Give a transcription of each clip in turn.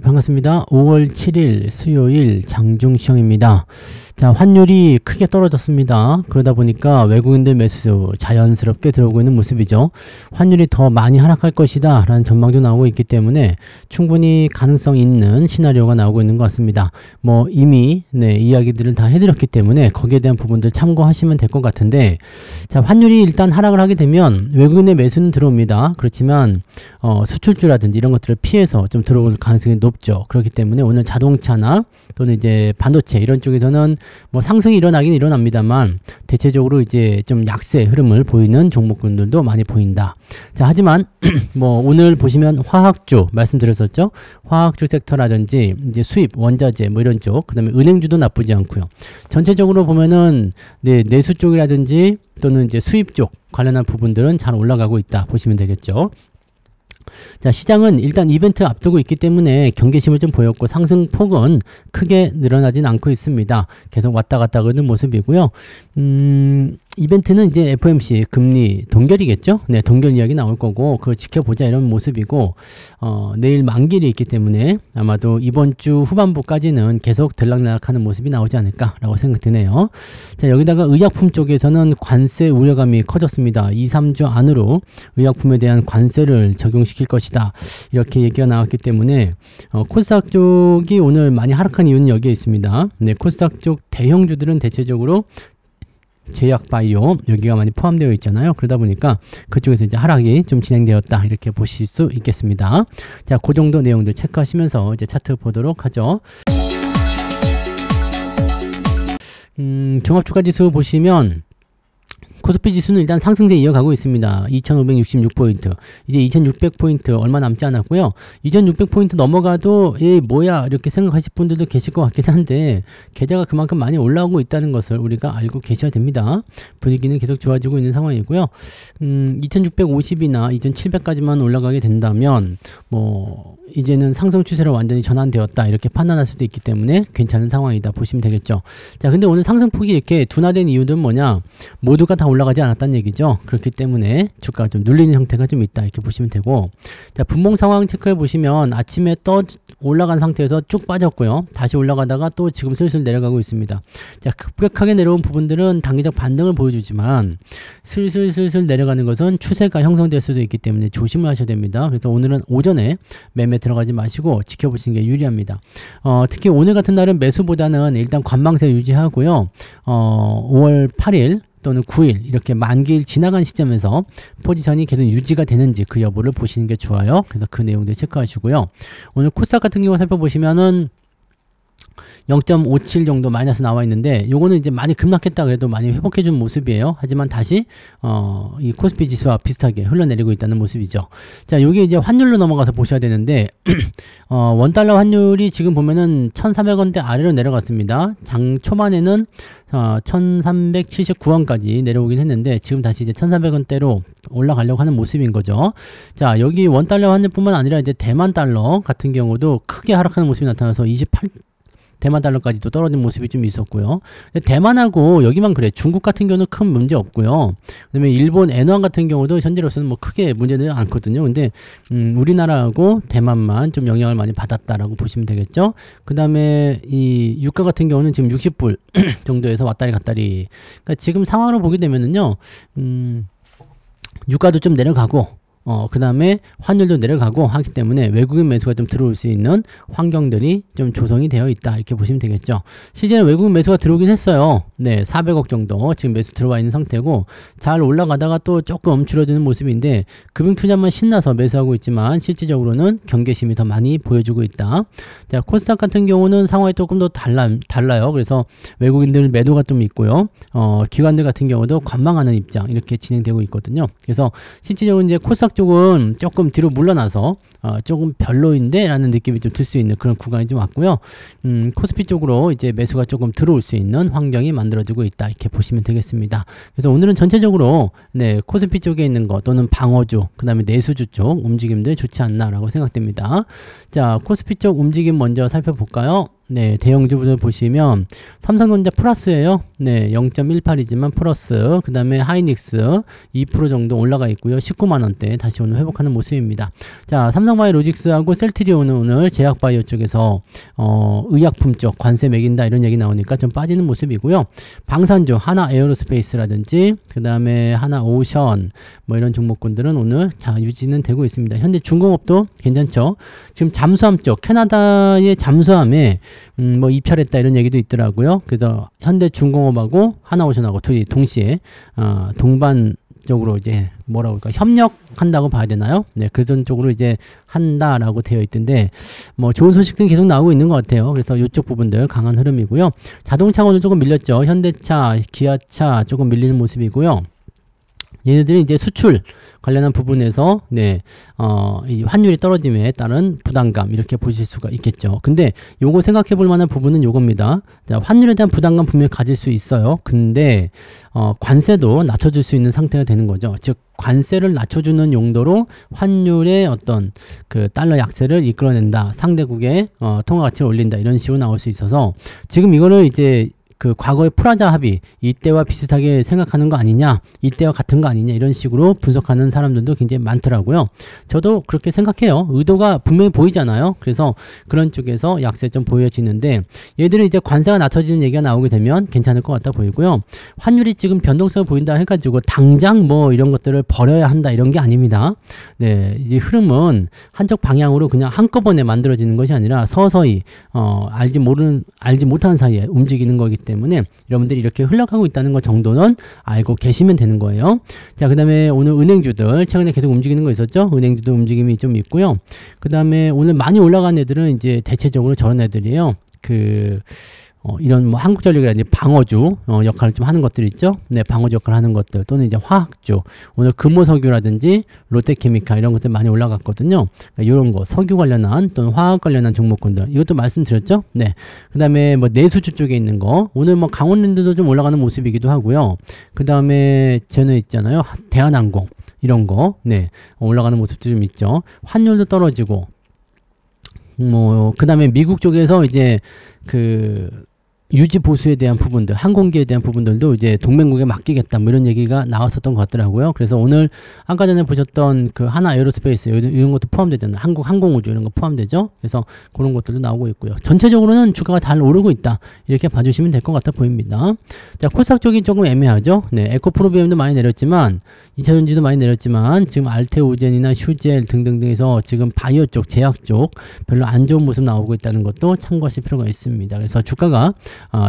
반갑습니다. 5월 7일 수요일 장중시황입니다. 자, 환율이 크게 떨어졌습니다. 그러다 보니까 외국인들 매수 자연스럽게 들어오고 있는 모습이죠. 환율이 더 많이 하락할 것이다 라는 전망도 나오고 있기 때문에 충분히 가능성 있는 시나리오가 나오고 있는 것 같습니다. 뭐 이미 이야기들을 다 해드렸기 때문에 거기에 대한 부분들 참고하시면 될 것 같은데, 자, 환율이 일단 하락을 하게 되면 외국인의 매수는 들어옵니다. 그렇지만 수출주라든지 이런 것들을 피해서 좀 들어올 가능성이 높죠. 그렇기 때문에 오늘 자동차나 또는 이제 반도체 이런 쪽에서는 뭐 상승이 일어나긴 일어납니다만 대체적으로 이제 좀 약세 흐름을 보이는 종목군들도 많이 보인다. 자, 하지만 뭐 오늘 보시면 화학주 말씀드렸었죠. 화학주 섹터라든지 이제 수입 원자재 뭐 이런 쪽, 그다음에 은행주도 나쁘지 않고요. 전체적으로 보면은 내수 쪽이라든지 또는 이제 수입 쪽 관련한 부분들은 잘 올라가고 있다 보시면 되겠죠. 자, 시장은 일단 이벤트 앞두고 있기 때문에 경계심을 좀 보였고 상승폭은 크게 늘어나진 않고 있습니다. 계속 왔다 갔다 하는 모습이고요. 이벤트는 이제 FOMC 금리 동결이겠죠. 네, 동결 이야기 나올 거고 그거 지켜보자 이런 모습이고, 내일 만기일이 있기 때문에 아마도 이번 주 후반부까지는 계속 들락날락하는 모습이 나오지 않을까라고 생각되네요. 자, 여기다가 의약품 쪽에서는 관세 우려감이 커졌습니다. 2, 3주 안으로 의약품에 대한 관세를 적용시킬 것이다 이렇게 얘기가 나왔기 때문에 코스닥 쪽이 오늘 많이 하락한 이유는 여기에 있습니다. 네, 코스닥 쪽 대형주들은 대체적으로 제약 바이오 여기가 많이 포함되어 있잖아요. 그러다 보니까 그쪽에서 이제 하락이 좀 진행되었다 이렇게 보실 수 있겠습니다. 자, 그 정도 내용들 체크하시면서 이제 차트 보도록 하죠. 종합주가지수 보시면 코스피 지수는 일단 상승세 이어가고 있습니다. 2566포인트. 이제 2600포인트 얼마 남지 않았고요. 2600포인트 넘어가도 뭐야 이렇게 생각하실 분들도 계실 것 같긴 한데 계좌가 그만큼 많이 올라오고 있다는 것을 우리가 알고 계셔야 됩니다. 분위기는 계속 좋아지고 있는 상황이고요. 2650이나 2700까지만 올라가게 된다면 뭐 이제는 상승 추세로 완전히 전환되었다 이렇게 판단할 수도 있기 때문에 괜찮은 상황이다 보시면 되겠죠. 자, 근데 오늘 상승폭이 이렇게 둔화된 이유는 뭐냐? 모두가 다 올라가지 않았다는 얘기죠. 그렇기 때문에 주가가 좀 눌리는 형태가 좀 있다 이렇게 보시면 되고, 자, 분봉 상황 체크해 보시면 아침에 올라간 상태에서 쭉 빠졌고요. 다시 올라가다가 또 지금 슬슬 내려가고 있습니다. 자, 급격하게 내려온 부분들은 단기적 반등을 보여주지만 슬슬 내려가는 것은 추세가 형성될 수도 있기 때문에 조심을 하셔야 됩니다. 그래서 오늘은 오전에 매매 들어가지 마시고 지켜보시는 게 유리합니다. 특히 오늘 같은 날은 매수보다는 일단 관망세 유지하고요. 5월 8일 또는 9일 이렇게 만기일 지나간 시점에서 포지션이 계속 유지가 되는지 그 여부를 보시는 게 좋아요. 그래서 그 내용들 체크하시고요. 오늘 코스닥 같은 경우 살펴보시면은 0.57 정도 마이너스 나와 있는데 요거는 이제 많이 급락했다 그래도 많이 회복해 준 모습이에요. 하지만 다시 이 코스피 지수와 비슷하게 흘러내리고 있다는 모습이죠. 자, 요게 이제 환율로 넘어가서 보셔야 되는데 원달러 환율이 지금 보면은 1,400원대 아래로 내려갔습니다. 장 초반에는 1379원까지 내려오긴 했는데 지금 다시 이제 1400원대로 올라가려고 하는 모습인 거죠. 자, 여기 원달러 환율뿐만 아니라 이제 대만 달러 같은 경우도 크게 하락하는 모습이 나타나서 28 대만 달러까지도 떨어진 모습이 좀 있었고요. 대만하고 여기만 그래. 중국 같은 경우는 큰 문제 없고요. 그다음에 일본 엔화 같은 경우도 현재로서는 뭐 크게 문제는 않거든요. 근데 우리나라하고 대만만 좀 영향을 많이 받았다라고 보시면 되겠죠. 그다음에 이 유가 같은 경우는 지금 60불 정도에서 왔다리 갔다리. 그러니까 지금 상황으로 보게 되면은요. 유가도 좀 내려가고 그 다음에 환율도 내려가고 하기 때문에 외국인 매수가 좀 들어올 수 있는 환경들이 좀 조성이 되어 있다 이렇게 보시면 되겠죠. 실제로 외국인 매수가 들어오긴 했어요. 네, 400억 정도 지금 매수 들어와 있는 상태고 잘 올라가다가 또 조금 줄어드는 모습인데 금융투자만 신나서 매수하고 있지만 실질적으로는 경계심이 더 많이 보여주고 있다. 자, 코스닥 같은 경우는 상황이 조금 더 달라요. 그래서 외국인들 매도가 좀 있고요. 기관들 같은 경우도 관망하는 입장 이렇게 진행되고 있거든요. 그래서 실질적으로 이제 코스닥 쪽은 조금 뒤로 물러나서 조금 별로인데 라는 느낌이 좀 들 수 있는 그런 구간이 좀 왔고요. 코스피 쪽으로 이제 매수가 조금 들어올 수 있는 환경이 만들어지고 있다 이렇게 보시면 되겠습니다. 그래서 오늘은 전체적으로 코스피 쪽에 있는 거 또는 방어주 그 다음에 내수주 쪽 움직임들 좋지 않나 라고 생각됩니다. 자, 코스피 쪽 움직임 먼저 살펴볼까요? 네, 대형주들 보시면 삼성전자 플러스예요. 네, 0.18이지만 플러스. 그 다음에 하이닉스 2% 정도 올라가 있고요. 19만원대 다시 오늘 회복하는 모습입니다. 자, 삼성바이오로직스하고 셀트리온은 오늘 제약바이오 쪽에서 의약품 쪽 관세 매긴다 이런 얘기 나오니까 좀 빠지는 모습이고요. 방산주 하나 에어로스페이스라든지 그 다음에 하나 오션 뭐 이런 종목군들은 오늘 자 유지는 되고 있습니다. 현대 중공업도 괜찮죠. 지금 잠수함 쪽 캐나다의 잠수함에 뭐 입찰했다 이런 얘기도 있더라고요. 그래서 현대 중공업하고 하나오션하고 둘이 동시에 동반적으로 이제 뭐라고 할까 협력한다고 봐야 되나요? 네, 그런 쪽으로 이제 한다라고 되어 있던데 뭐 좋은 소식들이 계속 나오고 있는 것 같아요. 그래서 이쪽 부분들 강한 흐름이고요. 자동차 오늘 조금 밀렸죠. 현대차, 기아차 조금 밀리는 모습이고요. 얘네들이 이제 수출 관련한 부분에서 이 환율이 떨어짐에 따른 부담감 이렇게 보실 수가 있겠죠. 근데 요거 생각해 볼 만한 부분은 요겁니다. 자, 환율에 대한 부담감 분명히 가질 수 있어요. 근데 관세도 낮춰줄 수 있는 상태가 되는 거죠. 즉 관세를 낮춰주는 용도로 환율의 어떤 그 달러 약세를 이끌어낸다. 상대국의 통화 가치를 올린다. 이런 식으로 나올 수 있어서 지금 이거를 이제 그 과거의 프라자 합의 이때와 비슷하게 생각하는 거 아니냐 이때와 같은 거 아니냐 이런 식으로 분석하는 사람들도 굉장히 많더라고요. 저도 그렇게 생각해요. 의도가 분명히 보이잖아요. 그래서 그런 쪽에서 약세 좀 보여지는데 얘들은 이제 관세가 낮춰지는 얘기가 나오게 되면 괜찮을 것 같아 보이고요. 환율이 지금 변동성을 보인다 해가지고 당장 뭐 이런 것들을 버려야 한다 이런 게 아닙니다. 네, 이제 흐름은 한쪽 방향으로 그냥 한꺼번에 만들어지는 것이 아니라 서서히 알지 못하는 사이에 움직이는 거기 때문에 여러분들이 이렇게 흘러가고 있다는 것 정도는 알고 계시면 되는 거예요. 자, 그 다음에 오늘 은행주들 최근에 계속 움직이는 거 있었죠. 은행주도 움직임이 좀 있고요. 그 다음에 오늘 많이 올라간 애들은 이제 대체적으로 저런 애들이에요. 이런 뭐 한국전력이라든지 방어주 역할을 좀 하는 것들 있죠. 네, 방어주 역할을 하는 것들 또는 이제 화학주 오늘 금호석유라든지 롯데케미칼 이런 것들 많이 올라갔거든요. 그러니까 이런 거 석유 관련한 또는 화학 관련한 종목군들 이것도 말씀드렸죠. 네, 그 다음에 뭐 내수주 쪽에 있는 거 오늘 뭐 강원랜드도 좀 올라가는 모습이기도 하고요. 그 다음에 저는 있잖아요. 대한항공 이런 거 네 올라가는 모습도 좀 있죠. 환율도 떨어지고 뭐 그 다음에 미국 쪽에서 이제 유지 보수에 대한 부분들, 항공기에 대한 부분들도 이제 동맹국에 맡기겠다 뭐 이런 얘기가 나왔었던 것 같더라고요. 그래서 오늘 아까 전에 보셨던 그 하나 에어로스페이스 이런 것도 포함되잖아요. 한국 항공우주 이런 거 포함되죠. 그래서 그런 것들도 나오고 있고요. 전체적으로는 주가가 잘 오르고 있다 이렇게 봐주시면 될 것 같아 보입니다. 자, 코스닥 쪽이 조금 애매하죠. 네, 에코프로비엠도 많이 내렸지만 2차전지도 많이 내렸지만 지금 알테오젠이나 휴젤 등등등에서 지금 바이오 쪽, 제약 쪽 별로 안 좋은 모습 나오고 있다는 것도 참고하실 필요가 있습니다. 그래서 주가가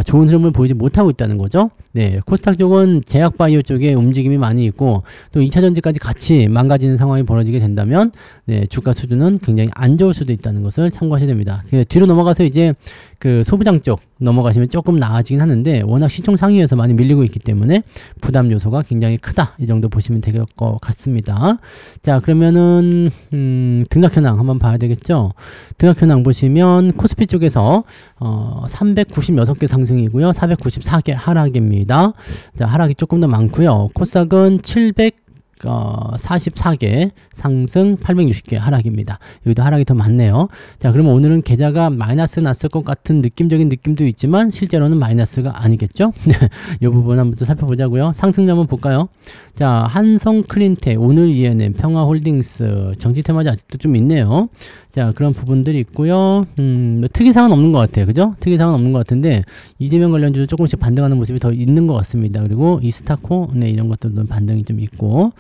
좋은 흐름을 보이지 못하고 있다는 거죠. 네, 코스닥 쪽은 제약 바이오 쪽에 움직임이 많이 있고 또 2차전지까지 같이 망가지는 상황이 벌어지게 된다면 네, 주가 수준은 굉장히 안 좋을 수도 있다는 것을 참고하셔야 됩니다. 뒤로 넘어가서 이제 그 소부장 쪽 넘어가시면 조금 나아지긴 하는데 워낙 시총 상위에서 많이 밀리고 있기 때문에 부담 요소가 굉장히 크다 이 정도 보시면 될 것 같습니다. 자, 그러면은 등락 현황 한번 봐야 되겠죠. 등락 현황 보시면 코스피 쪽에서 396개 상승이고요. 494개 하락입니다. 자, 하락이 조금 더 많고요. 코스닥은 744개 상승 860개 하락입니다. 여기도 하락이 더 많네요. 자, 그러면 오늘은 계좌가 마이너스 났을 것 같은 느낌적인 느낌도 있지만 실제로는 마이너스가 아니겠죠? 이 부분 한번 또 살펴보자고요. 상승 한번 볼까요? 자, 한성크린텍, 오늘 ENM, 평화홀딩스, 정치테마주 아직도 좀 있네요. 자, 그런 부분들이 있고요. 특이사항은 없는 것 같아요. 그죠? 특이사항은 없는 것 같은데 이재명 관련주도 조금씩 반등하는 모습이 더 있는 것 같습니다. 그리고 이스타코, 네, 이런 것들도 반등이 좀 있고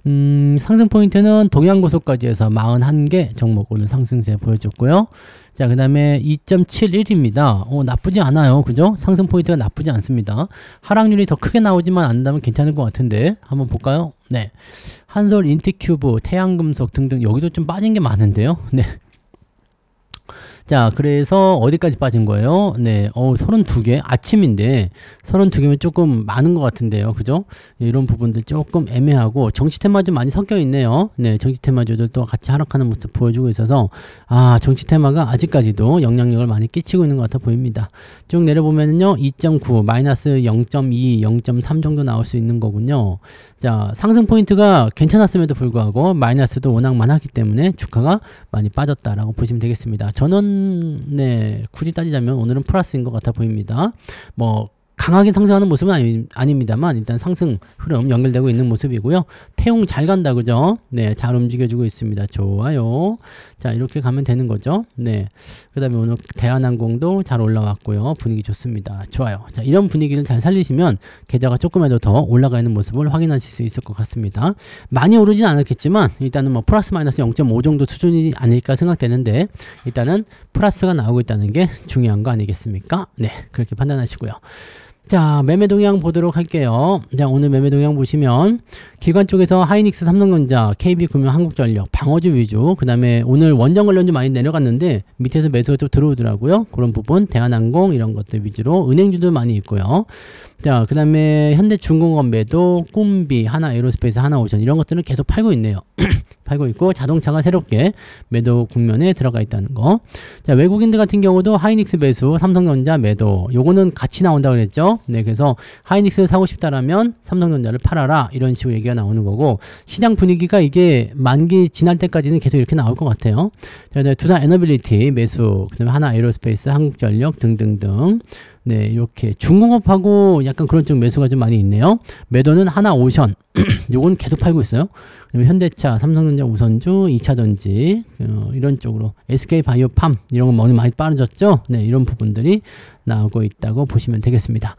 상승 포인트는 동양고속까지 해서 41개 종목 오늘 상승세 보여줬고요. 자, 그 다음에 2.71입니다. 나쁘지 않아요. 그죠? 상승 포인트가 나쁘지 않습니다. 하락률이 더 크게 나오지만 않는다면 괜찮을 것 같은데 한번 볼까요? 네, 한솔, 인티큐브, 태양금속 등등 여기도 좀 빠진 게 많은데요. 네. 자, 그래서 어디까지 빠진 거예요? 네, 32개 아침인데 32개면 조금 많은 것 같은데요. 그죠? 이런 부분들 조금 애매하고 정치테마주 많이 섞여 있네요. 네, 정치테마주들도 같이 하락하는 모습 보여주고 있어서 정치테마가 아직까지도 영향력을 많이 끼치고 있는 것 같아 보입니다. 쭉 내려보면요 2.9, 마이너스 0.2, 0.3 정도 나올 수 있는 거군요. 자, 상승 포인트가 괜찮았음에도 불구하고 마이너스도 워낙 많았기 때문에 주가가 많이 빠졌다라고 보시면 되겠습니다. 저는 네, 굳이 따지자면 오늘은 플러스인 것 같아 보입니다. 뭐 강하게 상승하는 모습은 아닙니다만 일단 상승 흐름 연결되고 있는 모습이고요. 태용 잘 간다 그죠? 네, 잘 움직여주고 있습니다. 좋아요. 자, 이렇게 가면 되는 거죠. 네, 그 다음에 오늘 대한항공도 잘 올라왔고요. 분위기 좋습니다. 좋아요. 자, 이런 분위기를 잘 살리시면 계좌가 조금이라도 더 올라가 있는 모습을 확인하실 수 있을 것 같습니다. 많이 오르진 않았겠지만 일단은 뭐 플러스 마이너스 0.5 정도 수준이 아닐까 생각되는데 일단은 플러스가 나오고 있다는 게 중요한 거 아니겠습니까? 네, 그렇게 판단하시고요. 자, 매매 동향 보도록 할게요. 자, 오늘 매매 동향 보시면 기관 쪽에서 하이닉스, 삼성전자, KB금융, 한국전력, 방어주 위주, 그 다음에 오늘 원전 관련주 많이 내려갔는데 밑에서 매수가 좀 들어오더라고요. 그런 부분, 대한항공 이런 것들 위주로 은행주도 많이 있고요. 자, 그 다음에 현대중공업 매도, 꿈비, 하나에어로스페이스, 하나오션 이런 것들은 계속 팔고 있네요. 팔고 있고 자동차가 새롭게 매도 국면에 들어가 있다는 거. 자, 외국인들 같은 경우도 하이닉스 매수, 삼성전자 매도. 요거는 같이 나온다고 그랬죠. 네, 그래서 하이닉스를 사고 싶다라면 삼성전자를 팔아라 이런 식으로 얘기가 나오는 거고 시장 분위기가 이게 만기 지날 때까지는 계속 이렇게 나올 것 같아요. 자, 두산 에너빌리티 매수, 그다음에 하나에어로스페이스, 한국전력 등등등. 네, 이렇게 중공업하고 약간 그런 쪽 매수가 좀 많이 있네요. 매도는 하나오션 요건 계속 팔고 있어요. 그다음에 현대차, 삼성전자 우선주, 2차전지 이런 쪽으로 SK바이오팜 이런 거 많이 빠져졌죠. 네, 이런 부분들이 나오고 있다고 보시면 되겠습니다.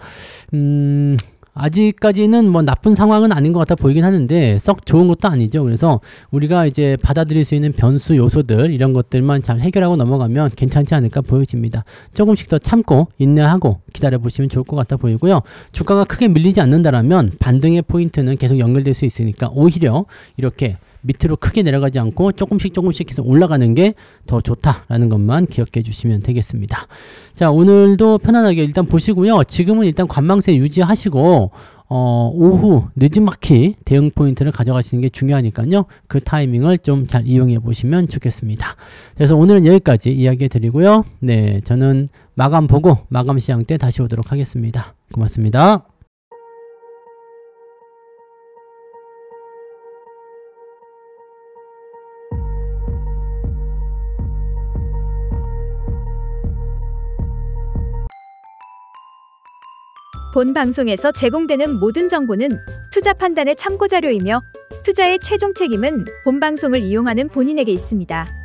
아직까지는 뭐 나쁜 상황은 아닌 것 같아 보이긴 하는데 썩 좋은 것도 아니죠. 그래서 우리가 이제 받아들일 수 있는 변수 요소들 이런 것들만 잘 해결하고 넘어가면 괜찮지 않을까 보여집니다. 조금씩 더 참고 인내하고 기다려 보시면 좋을 것 같아 보이고요. 주가가 크게 밀리지 않는다라면 반등의 포인트는 계속 연결될 수 있으니까 오히려 이렇게 밑으로 크게 내려가지 않고 조금씩 계속 올라가는 게 더 좋다라는 것만 기억해 주시면 되겠습니다. 자, 오늘도 편안하게 일단 보시고요. 지금은 일단 관망세 유지하시고 오후 늦은마키 대응 포인트를 가져가시는 게 중요하니까요. 그 타이밍을 좀 잘 이용해 보시면 좋겠습니다. 그래서 오늘은 여기까지 이야기해 드리고요. 네, 저는 마감 보고 마감 시장 때 다시 오도록 하겠습니다. 고맙습니다. 본 방송에서 제공되는 모든 정보는 투자 판단의 참고 자료이며 투자의 최종 책임은 본 방송을 이용하는 본인에게 있습니다.